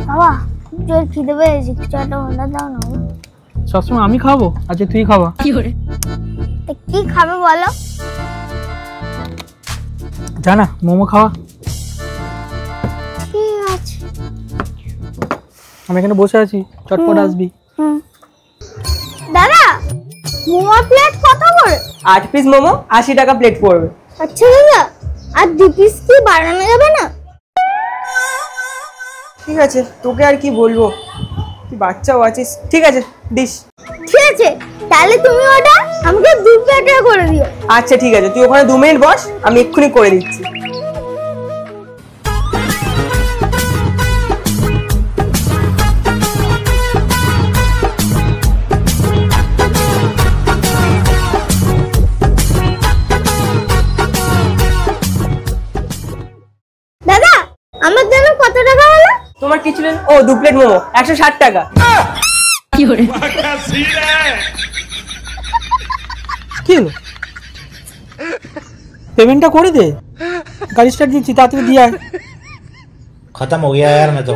বাবা জোর খিদে পেয়েছে, কিছু একটা অর্ডার দাও না। সবসময় আমি খাবো, আজকে তুই খাবা। কি খাবে বলো? জানা মোমো খাওয়া। ঠিক আছে, আমি এখানে বসে আছি, চটপট আসবি। দাদা মোমো প্লেট কত করে? 8 পিস মোমো 80 টাকা প্লেট পড়বে। আচ্ছা দাদা, আর 2 পিস কি বাড়ানো যাবে না? ঠিক আছে, তোকে আর কি বলবো, তুই বাচ্চাও আছিস। ঠিক আছে দিস। ঠিক আছে, তাহলে তুমি ওটা আমাকে 2 প্লেট করে দিও। আচ্ছা ঠিক আছে, তুই ওখানে 2 মিনিট বস, আমি এক্ষুনি করে দিচ্ছি। দাদা আমার জন্য কত টাকা হলো? তোমার কিছু নেই। ও 2 প্লেট মোমো 160 টাকা। কি হলো? পেমেন্টটা করে দে, গাড়ি স্টার্ট দিচ্ছি, তাড়াতাড়ি দিয়ে আয়। खत्म हो गया यार मैं तो।